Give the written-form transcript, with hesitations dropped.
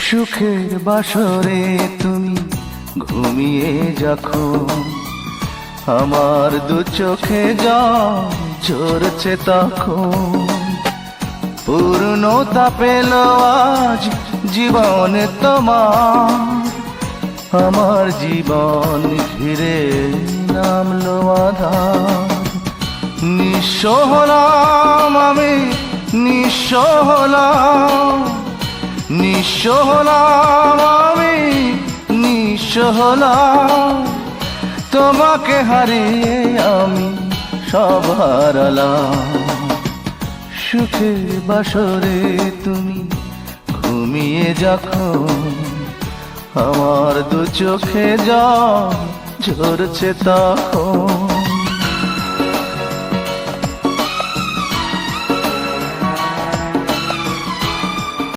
সুখের বাসরে তুমি ঘুমিয়ে যখন আমার দু চোখে জল ঝরছে তখন পূর্ণতা পেল আজ জীবনে তোমার আমার জীবন ঘিরে নামলো আধার নিঃস্ব হলাম আমি নিঃস্ব হলাম নিঃস্ব হলাম আমি নিঃস্ব হলাম তোমাকে হারিয়ে আমি সব হারালাম সুখের বাসরে তুমি ঘুমিয়ে যখন আমার দু চোখে জল ঝরছে তখন